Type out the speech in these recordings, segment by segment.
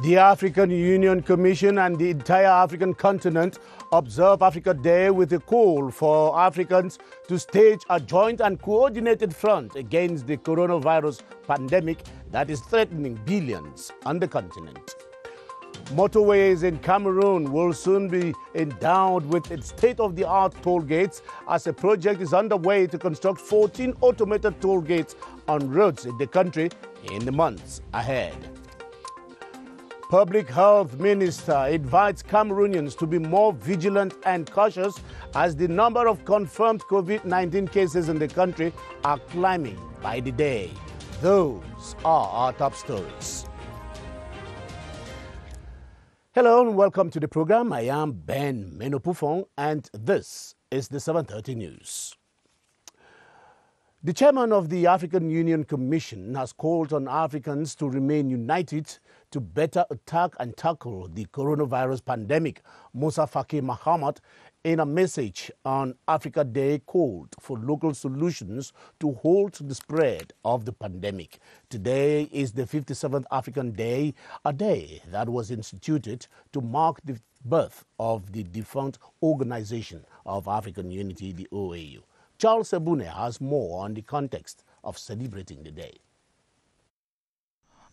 The African Union Commission and the entire African continent observe Africa Day with a call for Africans to stage a joint and coordinated front against the coronavirus pandemic that is threatening billions on the continent. Motorways in Cameroon will soon be endowed with its state-of-the-art toll gates as a project is underway to construct 14 automated toll gates on roads in the country in the months ahead. Public Health Minister invites Cameroonians to be more vigilant and cautious as the number of confirmed COVID-19 cases in the country are climbing by the day. Those are our top stories. Hello and welcome to the program. I am Benn, MENO PUFONG, and this is the 7:30 News. The chairman of the African Union Commission has called on Africans to remain united to better attack and tackle the coronavirus pandemic. Musa Faki Mahamat, in a message on Africa Day, called for local solutions to halt the spread of the pandemic. Today is the 57th African Day, a day that was instituted to mark the birth of the defunct Organization of African Unity, the OAU. Charles Sebune has more on the context of celebrating the day.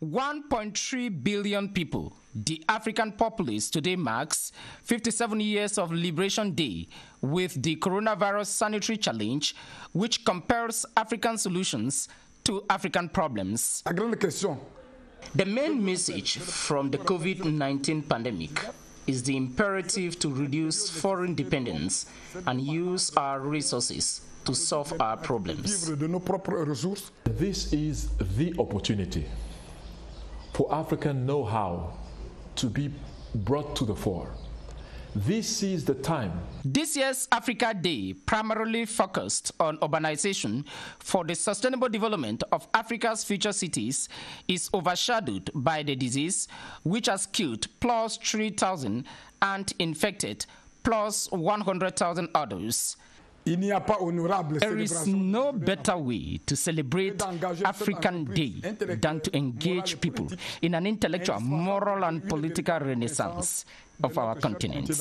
1.3 billion people. The African populace today marks 57 years of Liberation Day with the coronavirus sanitary challenge, which compares African solutions to African problems. The main message from the COVID-19 pandemic is the imperative to reduce foreign dependence and use our resources to solve our problems. This is the opportunity for African know-how to be brought to the fore. This is the time. This year's Africa Day primarily focused on urbanization for the sustainable development of Africa's future cities is overshadowed by the disease, which has killed plus 3,000 and infected plus 100,000 others. There is no better way to celebrate African Day than to engage people in an intellectual, moral, and political renaissance of our continent.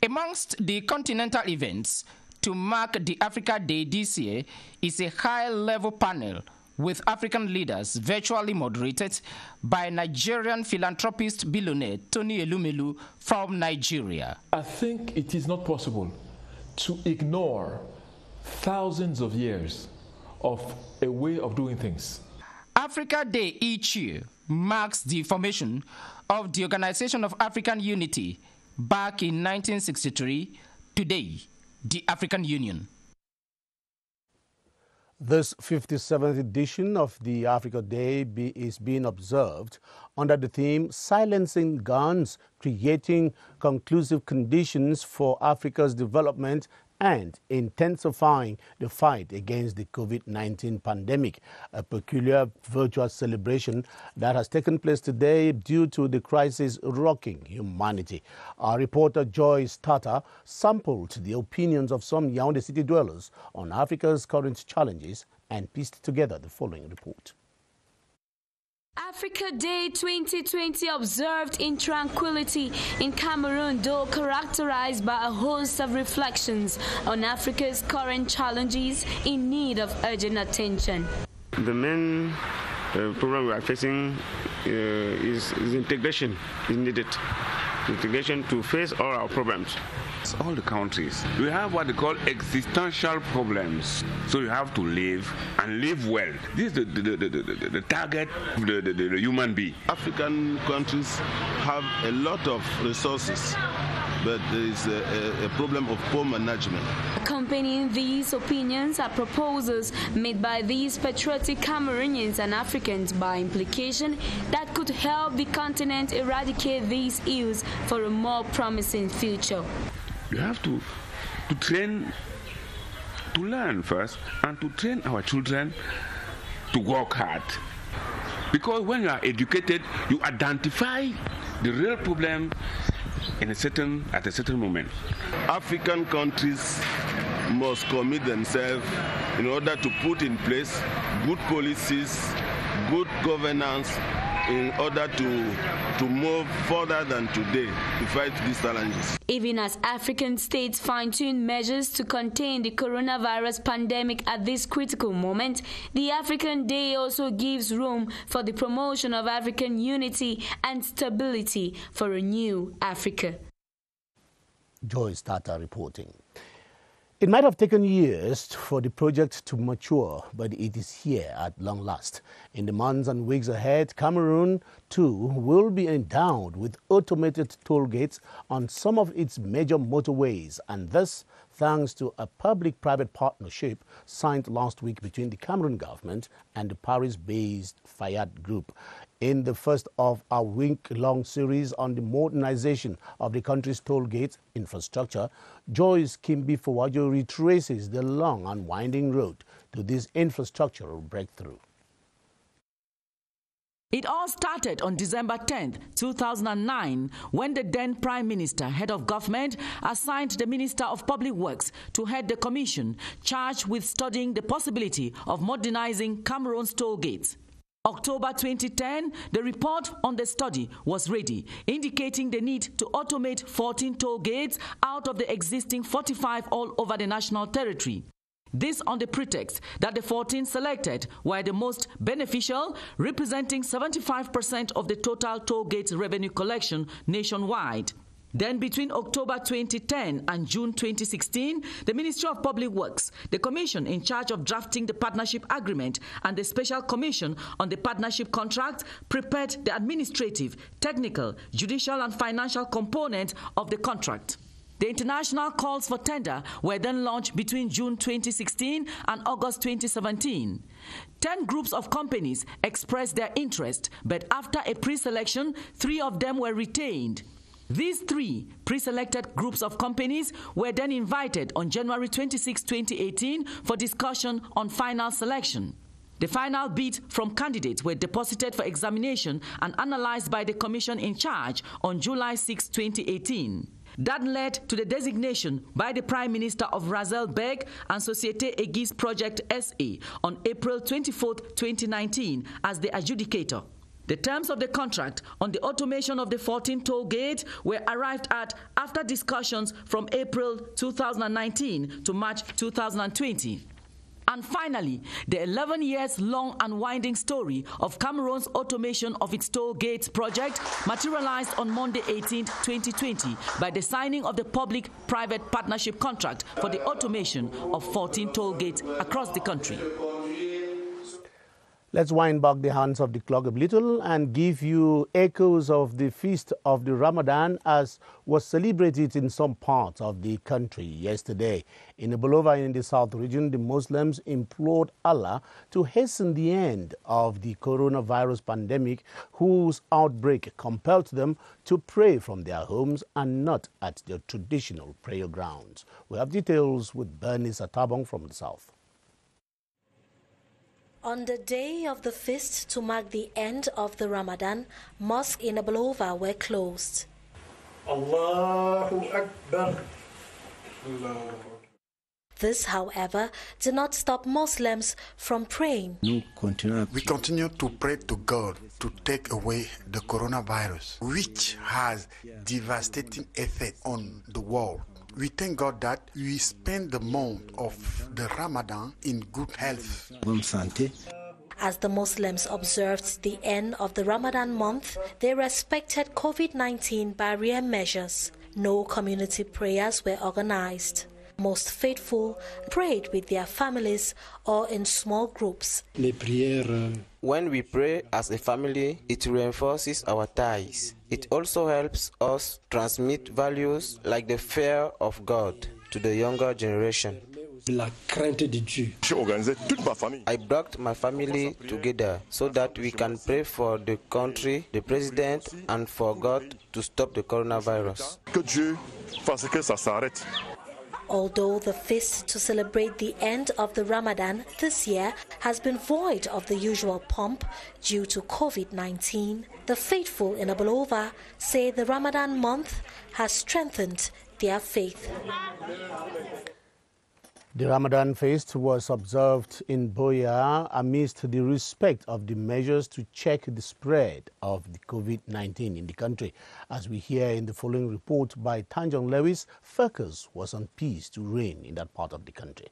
Amongst the continental events to mark the Africa Day this year is a high-level panel with African leaders virtually moderated by Nigerian philanthropist billionaire Tony Elumelu from Nigeria. I think it is not possible to ignore thousands of years of a way of doing things. Africa Day each year marks the formation of the Organization of African Unity back in 1963, today, the African Union. This 57th edition of the Africa Day is being observed under the theme Silencing Guns, Creating Conclusive Conditions for Africa's Development and Intensifying the Fight Against the COVID-19 Pandemic, a peculiar virtual celebration that has taken place today due to the crisis rocking humanity. Our reporter Joyce Tata sampled the opinions of some Yaoundé city dwellers on Africa's current challenges and pieced together the following report. Africa Day 2020 observed in tranquility in Cameroon, though characterized by a host of reflections on Africa's current challenges in need of urgent attention. The main problem we are facing is integration is needed. Integration to face all our problems. All the countries, we have what they call existential problems. So you have to live and live well. This is the target of the human being. African countries have a lot of resources, but there is a problem of poor management. Accompanying these opinions are proposals made by these patriotic Cameroonians and Africans by implication that could help the continent eradicate these ills for a more promising future. You have to train, to learn first, and to train our children to work hard. Because when you are educated, you identify the real problem at a certain moment. African countries must commit themselves in order to put in place good policies, good governance, in order to move further than today to fight these challenges. Even as African states fine-tune measures to contain the coronavirus pandemic at this critical moment, the African Day also gives room for the promotion of African unity and stability for a new Africa. Joyce Tata reporting. It might have taken years for the project to mature, but it is here at long last. In the months and weeks ahead, Cameroon, too, will be endowed with automated toll gates on some of its major motorways, and this thanks to a public-private partnership signed last week between the Cameroon government and the Paris-based Fayad Group. In the first of our week-long series on the modernization of the country's toll gate infrastructure, Joyce Kimbi-Fowajo retraces the long and winding road to this infrastructural breakthrough. It all started on December 10, 2009, when the then Prime Minister, head of government, assigned the Minister of Public Works to head the commission charged with studying the possibility of modernizing Cameroon's toll gates. October 2010, the report on the study was ready, indicating the need to automate 14 toll gates out of the existing 45 all over the national territory. This on the pretext that the 14 selected were the most beneficial, representing 75% of the total toll gate revenue collection nationwide. Then between October 2010 and June 2016, the Ministry of Public Works, the commission in charge of drafting the partnership agreement, and the Special Commission on the partnership contract prepared the administrative, technical, judicial and financial component of the contract. The international calls for tender were then launched between June 2016 and August 2017. 10 groups of companies expressed their interest, but after a pre-selection, 3 of them were retained. These 3 pre-selected groups of companies were then invited on January 26, 2018 for discussion on final selection. The final bids from candidates were deposited for examination and analyzed by the commission in charge on July 6, 2018. That led to the designation by the Prime Minister of Razelberg and Société Aiguës Project SA on April 24, 2019 as the adjudicator. The terms of the contract on the automation of the 14 toll gates were arrived at after discussions from April 2019 to March 2020. And finally, the 11 years long and winding story of Cameroon's automation of its toll gates project materialized on Monday 18, 2020 by the signing of the public-private partnership contract for the automation of 14 toll gates across the country. Let's wind back the hands of the clock a little and give you echoes of the feast of the Ramadan as was celebrated in some parts of the country yesterday. In Bolova in the South region, the Muslims implored Allah to hasten the end of the coronavirus pandemic, whose outbreak compelled them to pray from their homes and not at their traditional prayer grounds. We have details with Benn from the South. On the day of the feast to mark the end of the Ramadan, mosques in Bolova were closed. Allahu Akbar. This, however, did not stop Muslims from praying. We continue to pray to God to take away the coronavirus, which has devastating effect on the world. We thank God that we spend the month of the Ramadan in good health. As the Muslims observed the end of the Ramadan month, they respected COVID-19 barrier measures. No community prayers were organized. Most faithful prayed with their families or in small groups. When we pray as a family, it reinforces our ties. It also helps us transmit values like the fear of God to the younger generation. I brought my family together so that we can pray for the country, the president, and for God to stop the coronavirus. Although the feast to celebrate the end of the Ramadan this year has been void of the usual pomp due to COVID-19, the faithful in Bolova say the Ramadan month has strengthened their faith. The Ramadan feast was observed in Boya amidst the respect of the measures to check the spread of the COVID-19 in the country. As we hear in the following report by Tanjong Lewis, focus was on peace to reign in that part of the country.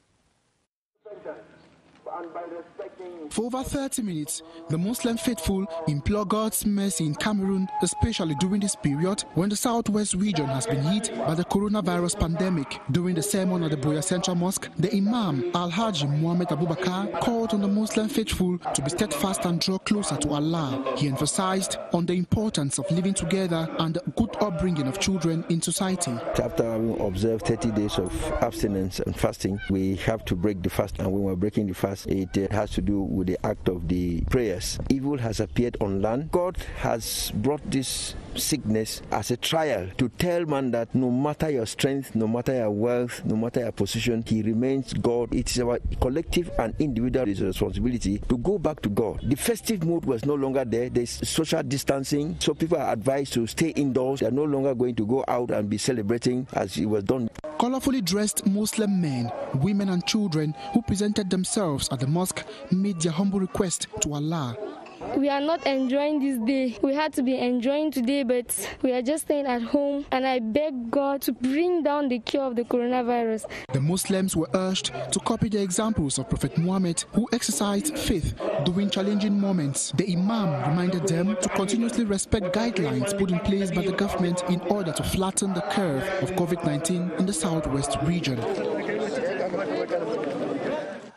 For over 30 minutes, the Muslim faithful implore God's mercy in Cameroon, especially during this period when the southwest region has been hit by the coronavirus pandemic. During the sermon at the Boya Central Mosque, the Imam Al-Haji Muhammad Abubakar called on the Muslim faithful to be steadfast and draw closer to Allah. He emphasized on the importance of living together and the good upbringing of children in society. After having observed 30 days of abstinence and fasting, we have to break the fast, and when we're breaking the fast, it has to do with the act of the prayers. Evil has appeared on land. God has brought this sickness as a trial to tell man that no matter your strength, no matter your wealth, no matter your position, he remains God. It is our collective and individual responsibility to go back to God. The festive mood was no longer there. There's social distancing, so people are advised to stay indoors. They are no longer going to go out and be celebrating as it was done. Colorfully dressed Muslim men, women and children who presented themselves at the mosque made their humble request to Allah. We are not enjoying this day. We had to be enjoying today, but we are just staying at home, and I beg God to bring down the cure of the coronavirus. The Muslims were urged to copy the examples of Prophet Muhammad, who exercised faith during challenging moments. The Imam reminded them to continuously respect guidelines put in place by the government in order to flatten the curve of COVID-19 in the southwest region.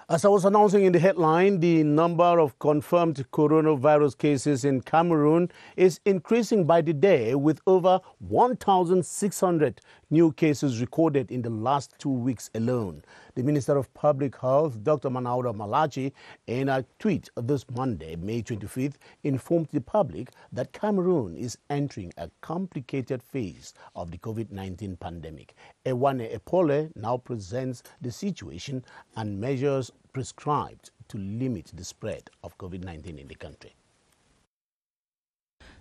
As I was announcing in the headline, the number of confirmed coronavirus cases in Cameroon is increasing by the day, with over 1,600 new cases recorded in the last 2 weeks alone. The Minister of Public Health, Dr. Manauda Malachi, in a tweet this Monday, May 25th, informed the public that Cameroon is entering a complicated phase of the COVID-19 pandemic. Ewane Epole now presents the situation and measures prescribed to limit the spread of COVID-19 in the country.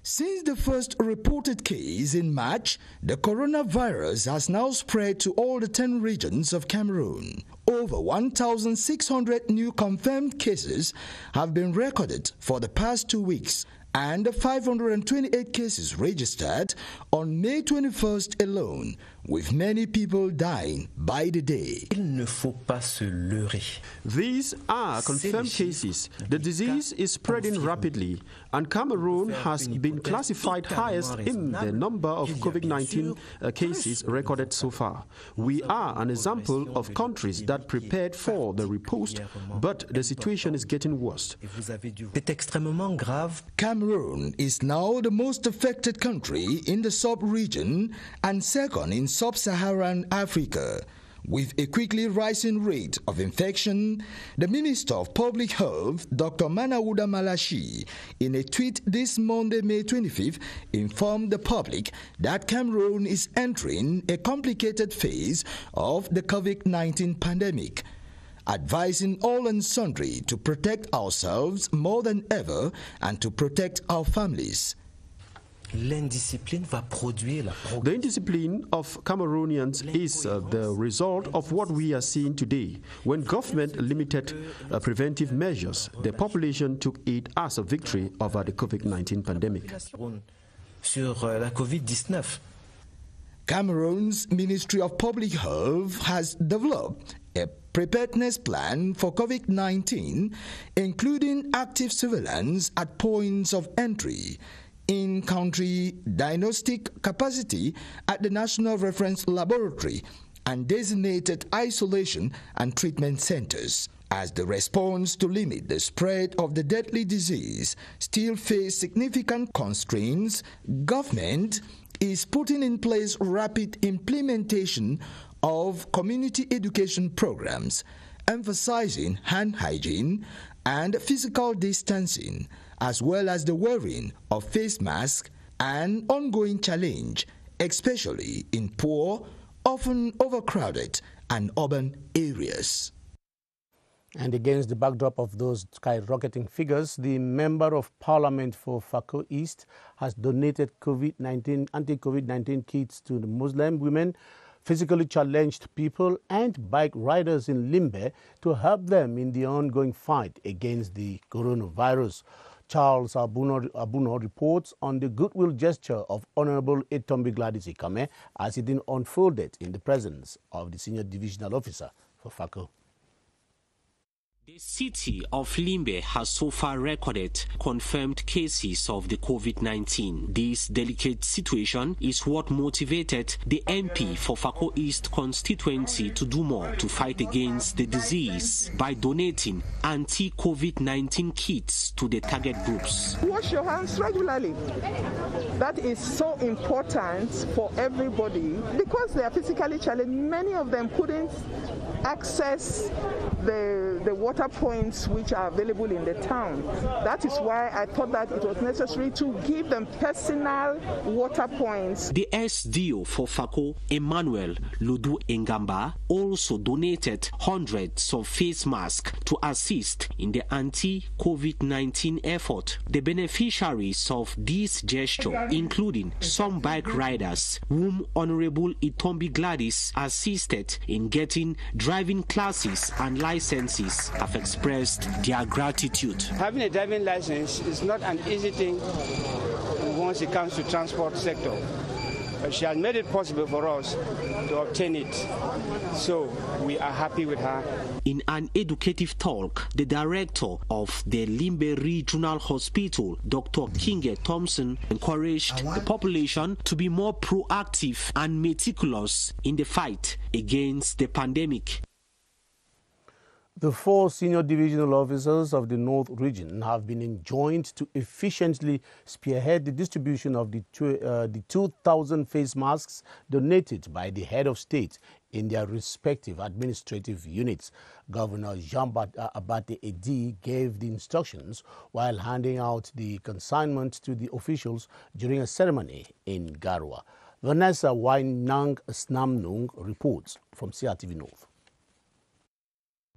Since the first reported case in March, the coronavirus has now spread to all the 10 regions of Cameroon. Over 1,600 new confirmed cases have been recorded for the past 2 weeks, and 528 cases registered on May 21st alone, with many people dying by the day. These are confirmed cases. The disease is spreading rapidly, and Cameroon has been classified highest in the number of COVID-19 cases recorded so far. We are an example of countries that prepared for the riposte, but the situation is getting worse. Cameroon is now the most affected country in the sub-region and second in sub-Saharan Africa. With a quickly rising rate of infection, the Minister of Public Health, Dr. Manauda Malachi, in a tweet this Monday, May 25th, informed the public that Cameroon is entering a complicated phase of the COVID-19 pandemic, advising all and sundry to protect ourselves more than ever and to protect our families. The indiscipline of Cameroonians is the result of what we are seeing today. When government limited preventive measures, the population took it as a victory over the COVID-19 pandemic. Cameroon's Ministry of Public Health has developed a preparedness plan for COVID-19, including active surveillance at points of entry, in-country diagnostic capacity at the National Reference Laboratory, and designated isolation and treatment centers. As the response to limit the spread of the deadly disease still face significant constraints, government is putting in place rapid implementation of community education programs, emphasizing hand hygiene and physical distancing, as well as the wearing of face masks, an ongoing challenge, especially in poor, often overcrowded and urban areas. And against the backdrop of those skyrocketing figures, the Member of Parliament for Fako East has donated anti-COVID-19 kits to the Muslim women physically challenged people and bike riders in Limbe to help them in the ongoing fight against the coronavirus. Charles Abuno reports on the goodwill gesture of Honorable Etombi Gladys Ikame as it unfolded in the presence of the Senior Divisional Officer for FACO. The city of Limbe has so far recorded confirmed cases of the COVID-19. This delicate situation is what motivated the MP for Fako East constituency to do more to fight against the disease by donating anti-COVID-19 kits to the target groups. Wash your hands regularly. That is so important for everybody because they are physically challenged. Many of them couldn't access the water points which are available in the town. That is why I thought that it was necessary to give them personal water points. The SDO for Fako, Emmanuel Ludu Engamba, also donated hundreds of face masks to assist in the anti-COVID-19 effort. The beneficiaries of this gesture, including some bike riders, whom Honorable Etombi Gladys assisted in getting driving classes and licenses, have expressed their gratitude. Having a driving license is not an easy thing once it comes to transport sector. But she has made it possible for us to obtain it. So we are happy with her. In an educative talk, the director of the Limbe Regional Hospital, Dr. Kinge Thompson, encouraged the population to be more proactive and meticulous in the fight against the pandemic. The 4 senior divisional officers of the North region have been enjoined to efficiently spearhead the distribution of the 2,000 face masks donated by the head of state in their respective administrative units. Governor Jean-Abate Edi gave the instructions while handing out the consignment to the officials during a ceremony in Garwa. Vanessa Wainang Snamnung reports from CRTV North.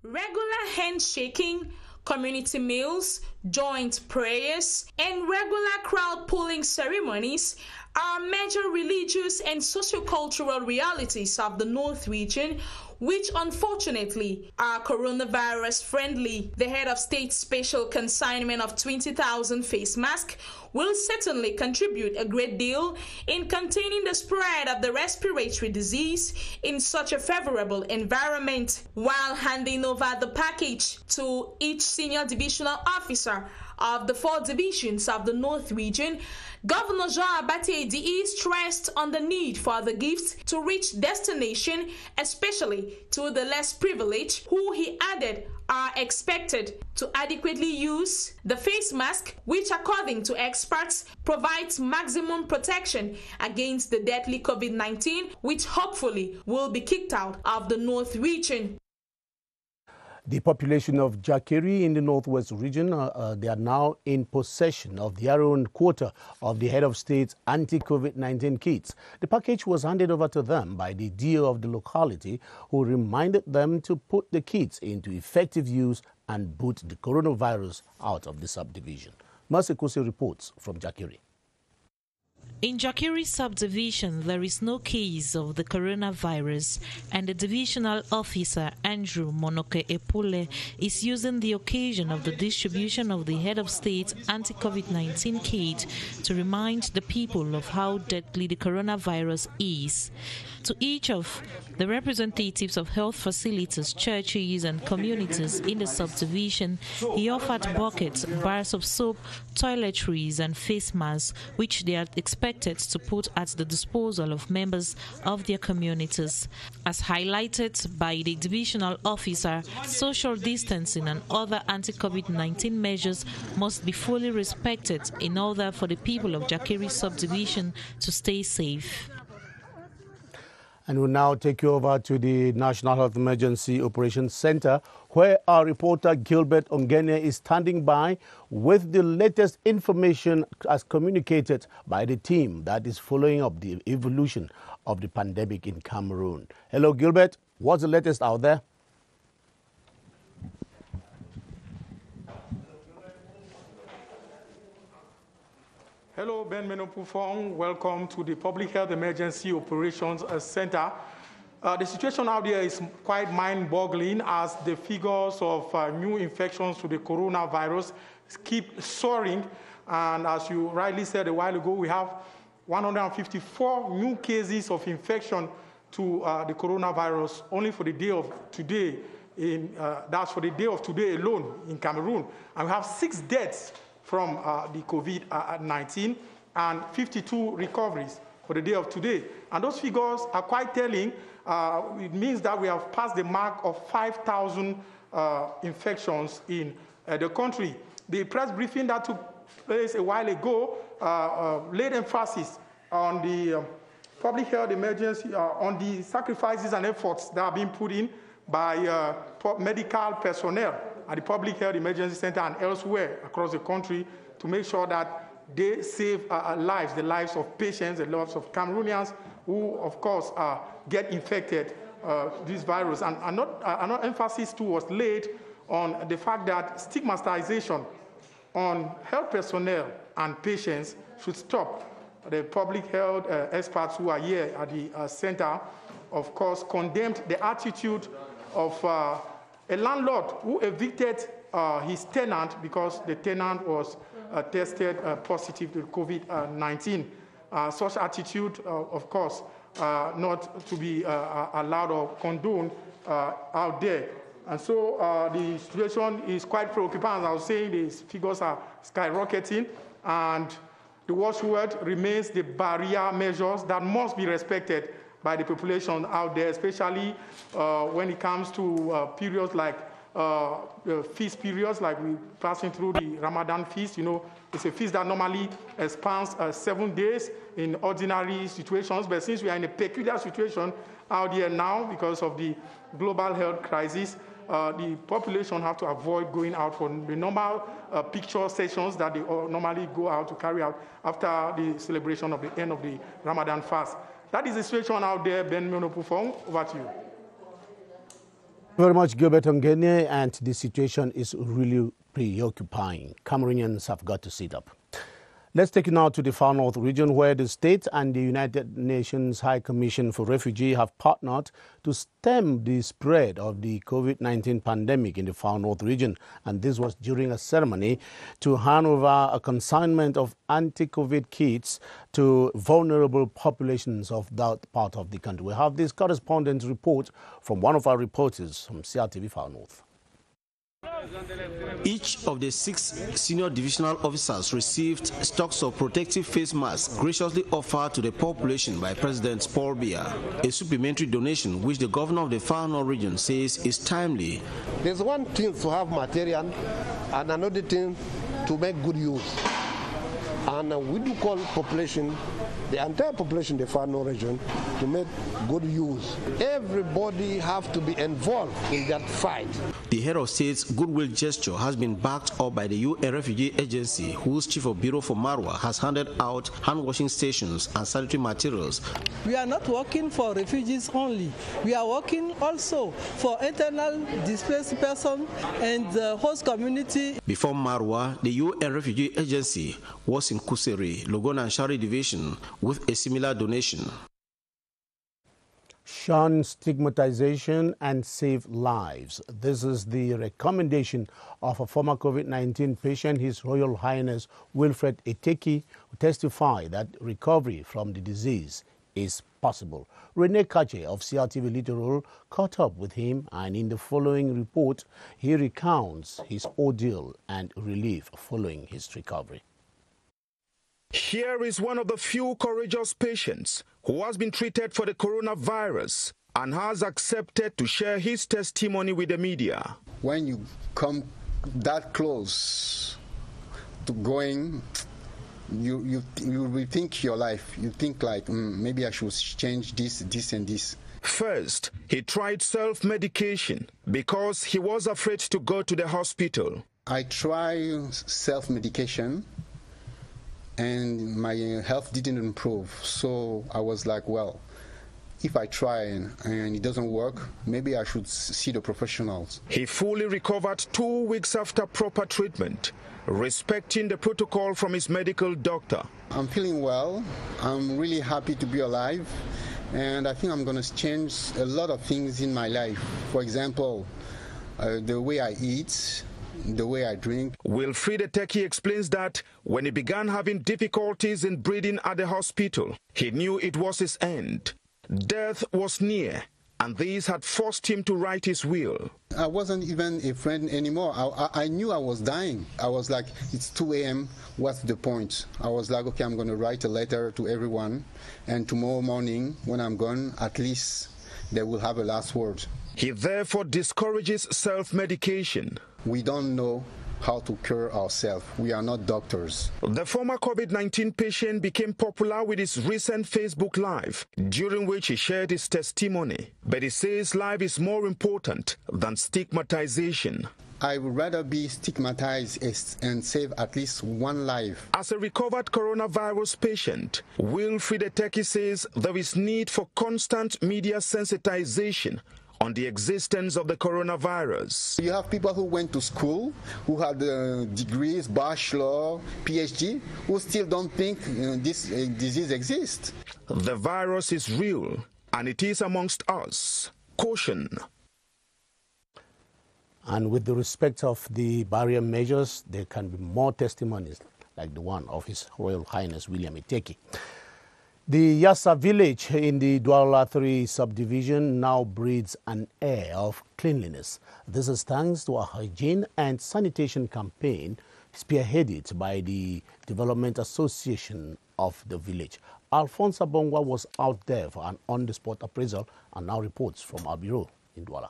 Regular handshaking, community meals, joint prayers, and regular crowd pulling ceremonies are major religious and sociocultural realities of the North region, which unfortunately are coronavirus friendly. The head of state's special consignment of 20,000 face masks will certainly contribute a great deal in containing the spread of the respiratory disease in such a favorable environment. While handing over the package to each senior divisional officer of the 4 divisions of the North region, Governor Jean-Abate Edi stressed on the need for the gifts to reach destination, especially to the less privileged, who he added are expected to adequately use the face mask, which according to experts provides maximum protection against the deadly COVID-19, which hopefully will be kicked out of the North region. The population of Jakeri in the Northwest region, they are now in possession of their own quota of the head of state's anti-COVID-19 kits. The package was handed over to them by the DO of the locality, who reminded them to put the kits into effective use and boot the coronavirus out of the subdivision. Mercy Kuse reports from Jakeri. In Jakeri subdivision, there is no case of the coronavirus, and the divisional officer, Andrew Monoke Epule, is using the occasion of the distribution of the head of state anti-COVID-19 kit to remind the people of how deadly the coronavirus is. To each of the representatives of health facilities, churches, and communities in the subdivision, he offered buckets, bars of soap, toiletries, and face masks, which they are expected to put at the disposal of members of their communities. As highlighted by the divisional officer, social distancing and other anti-COVID-19 measures must be fully respected in order for the people of Jakeri subdivision to stay safe. And we'll now take you over to the National Health Emergency Operations Center, where our reporter Gilbert Ongene is standing by with the latest information as communicated by the team that is following up the evolution of the pandemic in Cameroon. Hello, Gilbert. What's the latest out there? Hello, Benn MENO PUFONG. Welcome to the Public Health Emergency Operations Center. The situation out there is quite mind-boggling as the figures of new infections to the coronavirus keep soaring. And as you rightly said a while ago, we have 154 new cases of infection to the coronavirus only for the day of today. That's for the day of today alone in Cameroon. And we have 6 deaths from the COVID-19 and 52 recoveries for the day of today. And those figures are quite telling. It means that we have passed the mark of 5,000 infections in the country. The press briefing that took place a while ago laid emphasis on the public health emergency, on the sacrifices and efforts that are being put in by medical personnel at the Public Health Emergency Center and elsewhere across the country to make sure that they save lives, the lives of patients, the lives of Cameroonians who, of course, get infected this virus. And another emphasis too was laid on the fact that stigmatization on health personnel and patients should stop. The public health experts who are here at the center, of course, condemned the attitude of a landlord who evicted his tenant because the tenant was tested positive to COVID-19. Such attitude, of course, not to be allowed or condoned out there. And so the situation is quite preoccupying. As I was saying, these figures are skyrocketing, and the watchword remains the barrier measures that must be respected by the population out there, especially when it comes to periods like feast periods, like we're passing through the Ramadan feast. You know, it's a feast that normally spans 7 days in ordinary situations, but since we are in a peculiar situation out here now because of the global health crisis, the population have to avoid going out for the normal picture sessions that they normally go out to carry out after the celebration of the end of the Ramadan fast. That is the situation out there. Benn, MENO, PUFONG, over to you. Very much, Gilbert Ongene, and the situation is really preoccupying. Cameroonians have got to sit up. Let's take you now to the Far North region, where the state and the United Nations High Commission for Refugees have partnered to stem the spread of the COVID-19 pandemic in the Far North region. And this was during a ceremony to hand over a consignment of anti-COVID kits to vulnerable populations of that part of the country. We have this correspondent report from one of our reporters from CRTV Far North. Each of the 6 senior divisional officers received stocks of protective face masks graciously offered to the population by President Paul Biya, a supplementary donation which the governor of the Far North region says is timely. There's one thing to have material and another thing to make good use. And we do call population, the entire population, the Far North region, to make good use. Everybody have to be involved in that fight. The head of state's goodwill gesture has been backed up by the UN Refugee Agency, whose chief of bureau for Marwa has handed out hand-washing stations and sanitary materials. We are not working for refugees only. We are working also for internal displaced persons and the host community. Before Marwa, the UN Refugee Agency was in Kuseri, Logona and Shari division with a similar donation. Shun stigmatization and save lives. This is the recommendation of a former COVID-19 patient, His Royal Highness Wilfred Eteki, who testified that recovery from the disease is possible. Rene Kache of CRTV Littoral caught up with him, and in the following report, he recounts his ordeal and relief following his recovery. Here is one of the few courageous patients who has been treated for the coronavirus and has accepted to share his testimony with the media. When you come that close to going, you rethink your life. You think like, maybe I should change this, and this. First, he tried self-medication because he was afraid to go to the hospital. I tried self-medication, and my health didn't improve. So I was like, well, if I try and it doesn't work, maybe I should see the professionals. He fully recovered 2 weeks after proper treatment, respecting the protocol from his medical doctor. I'm feeling well. I'm really happy to be alive. and I think I'm going to change a lot of things in my life. For example, the way I eat, the way I drink. Wilfried Eteki explains that when he began having difficulties in breathing at the hospital, he knew it was his end. Death was near, and this had forced him to write his will. I wasn't even a friend anymore. I knew I was dying. I was like, it's 2 a.m., what's the point? I was like, okay, I'm going to write a letter to everyone, and tomorrow morning, when I'm gone, at least they will have a last word. He therefore discourages self-medication. We don't know how to cure ourselves. We are not doctors. The former COVID-19 patient became popular with his recent Facebook Live, during which he shared his testimony. But he says life is more important than stigmatization. I would rather be stigmatized and save at least one life. As a recovered coronavirus patient, Wilfried Eteki says there is need for constant media sensitization on the existence of the coronavirus. You have people who went to school, who had degrees, bachelor, PhD, who still don't think this disease exists. The virus is real, and it is amongst us. Caution. And with the respect of the barrier measures, there can be more testimonies like the one of His Royal Highness William Eteki. The Yassa village in the Douala 3 subdivision now breathes an air of cleanliness. This is thanks to a hygiene and sanitation campaign spearheaded by the Development Association of the village. Alfonso Bongwa was out there for an on-the-spot appraisal and now reports from our bureau in Douala.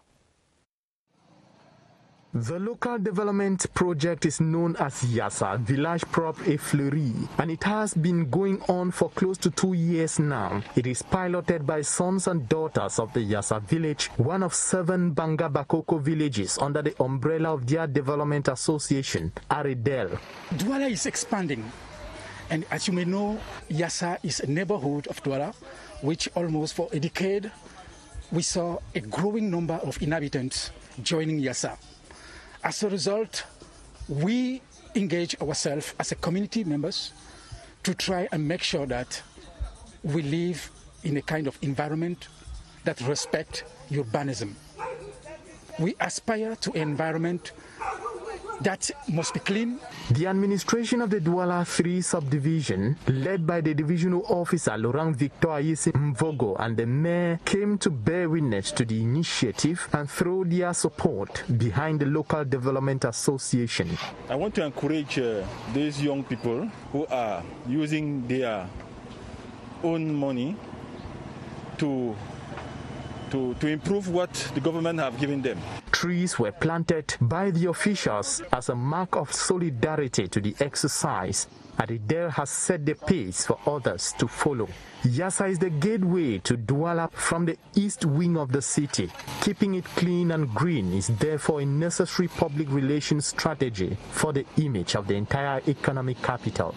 The local development project is known as Yassa Village Prop et Fleury, and it has been going on for close to 2 years now. It is piloted by sons and daughters of the Yassa village, one of 7 Banga Bakoko villages under the umbrella of their development association, Aridel. Douala is expanding, and as you may know, Yassa is a neighborhood of Douala, which almost for a decade we saw a growing number of inhabitants joining Yassa. As a result, we engage ourselves as a community members to try and make sure that we live in a kind of environment that respects urbanism. We aspire to an environment that must be clean. The administration of the Douala 3 subdivision, led by the divisional officer Laurent Victor Ayesi Mvogo and the mayor, came to bear witness to the initiative and throw their support behind the local development association. I want to encourage these young people who are using their own money to improve what the government have given them. Trees were planted by the officials as a mark of solidarity to the exercise. Aridel has set the pace for others to follow. Yassa is the gateway to Douala from the east wing of the city. Keeping it clean and green is therefore a necessary public relations strategy for the image of the entire economic capital.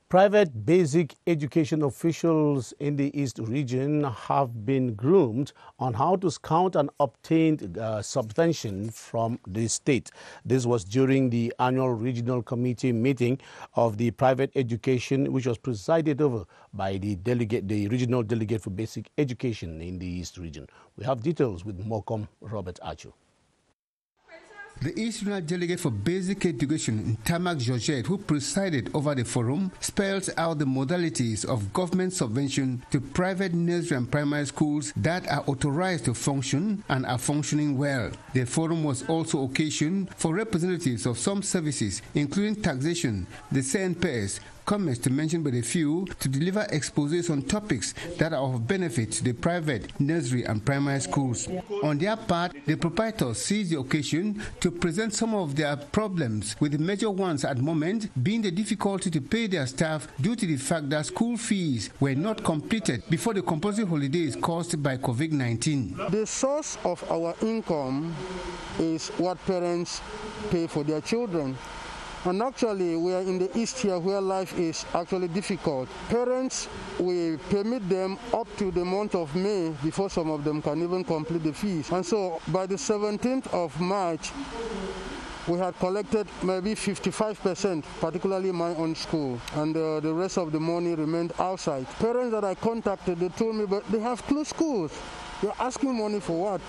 Private basic education officials in the East region have been groomed on how to scout and obtain subvention from the state. This was during the annual regional committee meeting of the private education, which was presided over by the regional delegate for basic education in the East region. We have details with Mokom Robert Achu. The East Regional Delegate for Basic Education, Tamak Georgette, who presided over the forum, spells out the modalities of government subvention to private nursery and primary schools that are authorized to function and are functioning well. The forum was also occasion for representatives of some services, including taxation, the CNPS, commerce, to mention but a few, to deliver exposés on topics that are of benefit to the private nursery and primary schools. On their part, the proprietors seized the occasion to present some of their problems, with the major ones at the moment being the difficulty to pay their staff due to the fact that school fees were not completed before the compulsory holidays caused by COVID-19. The source of our income is what parents pay for their children. And actually, we are in the East here where life is actually difficult. Parents, we permit them up to the month of May before some of them can even complete the fees. And so by the 17th of March, we had collected maybe 55%, particularly my own school, and the rest of the money remained outside. Parents that I contacted, they told me, but they have closed schools. You're asking money for what?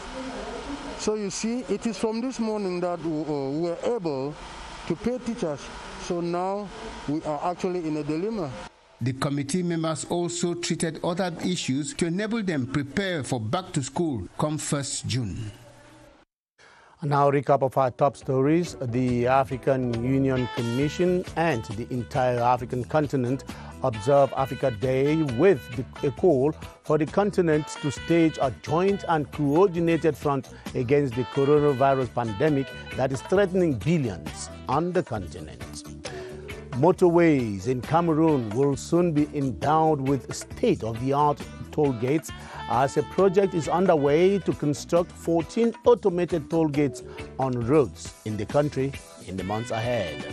So you see, it is from this morning that we were able to pay teachers. So now we are actually in a dilemma. The committee members also treated other issues to enable them prepare for back to school come 1st June. Now, a recap of our top stories. The African Union Commission and the entire African continent observe Africa Day with a call for the continent to stage a joint and coordinated front against the coronavirus pandemic that is threatening billions on the continent. Motorways in Cameroon will soon be endowed with state-of-the-art toll gates as a project is underway to construct 14 automated toll gates on roads in the country in the months ahead.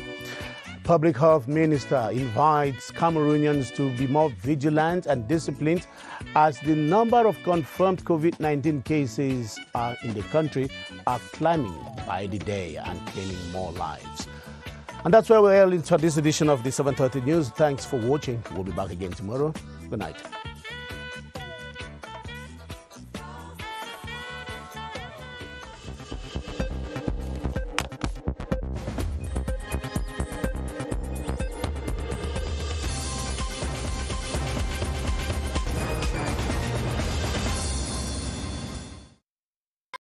Public Health Minister invites Cameroonians to be more vigilant and disciplined as the number of confirmed COVID-19 cases in the country are climbing by the day and claiming more lives. And that's where we'll end into this edition of the 7:30 News. Thanks for watching. We'll be back again tomorrow. Good night.